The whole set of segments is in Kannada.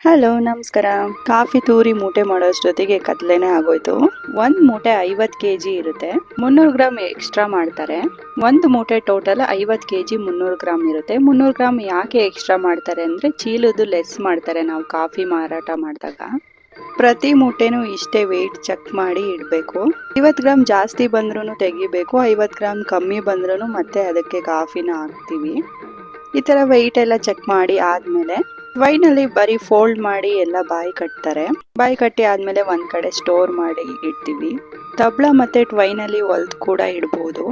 ಹಲೋ ನಮಸ್ಕಾರ. ಕಾಫಿ ತೂರಿ ಮೂಟೆ ಮಾಡೋಷ್ಟೊತ್ತಿಗೆ ಕತ್ಲೆನೇ ಆಗೋಯ್ತು. ಒಂದ್ ಮೂಟೆ 50 kg ಇರುತ್ತೆ. 300 ಗ್ರಾಮ್ ಎಕ್ಸ್ಟ್ರಾ ಮಾಡ್ತಾರೆ. ಒಂದು ಮೂಟೆ ಟೋಟಲ್ 50 kg 300 ಗ್ರಾಮ್ ಇರುತ್ತೆ. 300 ಗ್ರಾಮ್ ಯಾಕೆ ಎಕ್ಸ್ಟ್ರಾ ಮಾಡ್ತಾರೆ ಅಂದ್ರೆ ಚೀಲದ್ದು ಲೆಸ್ ಮಾಡ್ತಾರೆ ನಾವು ಕಾಫಿ ಮಾರಾಟ ಮಾಡಿದಾಗ. ಪ್ರತಿ ಮೂಟೆನೂ ಇಷ್ಟೇ ವೆಯ್ಟ್ ಚೆಕ್ ಮಾಡಿ ಇಡಬೇಕು. 50 ಗ್ರಾಮ್ ಜಾಸ್ತಿ ಬಂದ್ರೂ ತೆಗಿಬೇಕು, 50 ಗ್ರಾಮ್ ಕಮ್ಮಿ ಬಂದ್ರೂ ಮತ್ತೆ ಅದಕ್ಕೆ ಕಾಫಿನ ಹಾಕ್ತೀವಿ. ಈ ತರ ವೆಯ್ಟ್ ಎಲ್ಲ ಚೆಕ್ ಮಾಡಿ ಆದ್ಮೇಲೆ ಟ್ವೈನಲ್ಲಿ ಬರೀ ಫೋಲ್ಡ್ ಮಾಡಿ ಎಲ್ಲ ಬಾಯಿ ಕಟ್ತಾರೆ. ಬಾಯಿ ಕಟ್ಟಿ ಆದ್ಮೇಲೆ ಒಂದ್ ಕಡೆ ಸ್ಟೋರ್ ಮಾಡಿ ಇಡ್ತೀವಿ. ತಬಲ ಮತ್ತೆ ಟ್ವೈನಲ್ಲಿ ಹೊಲ್ದ್ ಕೂಡ ಇಡ್ಬೋದು.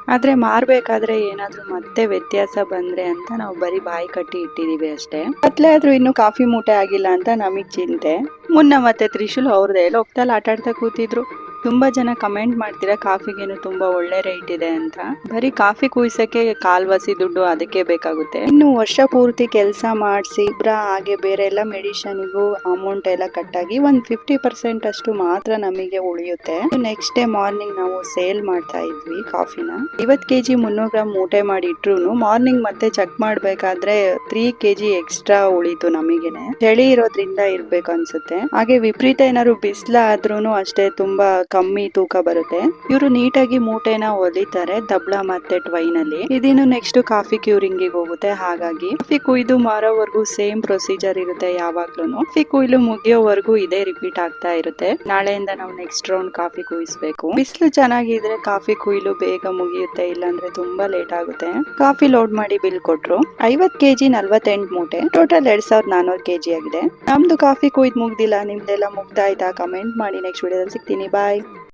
ಆದ್ರೆ ಮಾರ್ಬೇಕಾದ್ರೆ ಏನಾದ್ರೂ ಮತ್ತೆ ವ್ಯತ್ಯಾಸ ಬಂದ್ರೆ ಅಂತ ನಾವು ಬರೀ ಬಾಯಿ ಕಟ್ಟಿ ಇಟ್ಟಿದೀವಿ ಅಷ್ಟೇ. ಕತ್ಲೆ ಆದ್ರೂ ಇನ್ನು ಕಾಫಿ ಮೂಟೆ ಆಗಿಲ್ಲ ಅಂತ ನಮಗ್ ಚಿಂತೆ. ಮುನ್ನ ಮತ್ತೆ ತ್ರಿಶೂಲ್ ಅವ್ರದ್ದು ಲೋಕದಲ್ಲಿ ಆಟ ಆಡ್ತಾ ಕೂತಿದ್ರು. ತುಂಬಾ ಜನ ಕಮೆಂಟ್ ಮಾಡ್ತೀರಾ ಕಾಫಿಗೇನು ತುಂಬಾ ಒಳ್ಳೆ ರೇಟ್ ಇದೆ ಅಂತ. ಬರೀ ಕಾಫಿ ಕುಯ್ಸಕ್ಕೆ ಕಾಲ್ವಾಸಿ ದುಡ್ಡು ಅದಕ್ಕೆ ಬೇಕಾಗುತ್ತೆ. ಇನ್ನು ವರ್ಷ ಪೂರ್ತಿ ಕೆಲಸ ಮಾಡಿಸಿ ಹಾಗೆ ಬೇರೆ ಎಲ್ಲ ಮೆಡಿಷನ್ಗೂ ಅಮೌಂಟ್ ಎಲ್ಲ ಕಟ್ಟಾಗಿ ಒಂದ್ 50% ಅಷ್ಟು ಮಾತ್ರ ನಮಗೆ ಉಳಿಯುತ್ತೆ. ನೆಕ್ಸ್ಟ್ ಡೇ ಮಾರ್ನಿಂಗ್ ನಾವು ಸೇಲ್ ಮಾಡ್ತಾ ಇದ್ವಿ ಕಾಫಿನ. 50 kg 300 ಗ್ರಾಮ್ ಮೂಟೆ ಮಾಡಿ ಇಟ್ರು ಮಾರ್ನಿಂಗ್ ಮತ್ತೆ ಚೆಕ್ ಮಾಡ್ಬೇಕಾದ್ರೆ 3 kg ಎಕ್ಸ್ಟ್ರಾ ಉಳಿತು ನಮಗೇನೆ. ಚಳಿ ಇರೋದ್ರಿಂದ ಇರ್ಬೇಕು ಅನ್ಸುತ್ತೆ. ಹಾಗೆ ವಿಪರೀತ ಏನಾದ್ರು ಬಿಸಿಲಾದ್ರೂ ಅಷ್ಟೇ ತುಂಬಾ ಕಮ್ಮಿ ತೂಕ ಬರುತ್ತೆ. ಇವರು ನೀಟಾಗಿ ಮೂಟೆನ ಹೊಲಿತಾರೆ ದಬ್ಳ ಮತ್ತೆ ಟ್ವೈನಲ್ಲಿ. ಇದಿನ್ನು ನೆಕ್ಸ್ಟ್ ಕಾಫಿ ಕ್ಯೂರಿಂಗ್ ಹೋಗುತ್ತೆ. ಹಾಗಾಗಿ ಕಾಫಿ ಕುಯ್ದು ಮಾರೋವರೆಗೂ ಸೇಮ್ ಪ್ರೊಸೀಜರ್ ಇರುತ್ತೆ ಯಾವಾಗ್ಲೂ. ಕಾಫಿ ಕುಯ್ಲು ಮುಗಿಯೋವರೆಗೂ ಇದೇ ರಿಪೀಟ್ ಆಗ್ತಾ ಇರುತ್ತೆ. ನಾಳೆಯಿಂದ ನಾವು ನೆಕ್ಸ್ಟ್ ರೌಂಡ್ ಕಾಫಿ ಕುಯಿಸ್ಬೇಕು. ಬಿಸಿಲು ಚೆನ್ನಾಗಿದ್ರೆ ಕಾಫಿ ಕುಯ್ಲು ಬೇಗ ಮುಗಿಯುತ್ತೆ, ಇಲ್ಲಾಂದ್ರೆ ತುಂಬಾ ಲೇಟ್ ಆಗುತ್ತೆ. ಕಾಫಿ ಲೋಡ್ ಮಾಡಿ ಬಿಲ್ ಕೊಟ್ರು. 50 kg 48 ಮೂಟೆ ಟೋಟಲ್ 2400 kg ಆಗಿದೆ. ನಮ್ದು ಕಾಫಿ ಕುಯ್ದು ಮುಗ್ದಿಲ್ಲ, ನಿಮ್ದೆಲ್ಲ ಮುಗ್ದಾಯ್ತಾ? ಕಮೆಂಟ್ ಮಾಡಿ. ನೆಕ್ಸ್ಟ್ ವಿಡಿಯೋದಲ್ಲಿ ಸಿಗ್ತೀನಿ. ಬಾಯ್.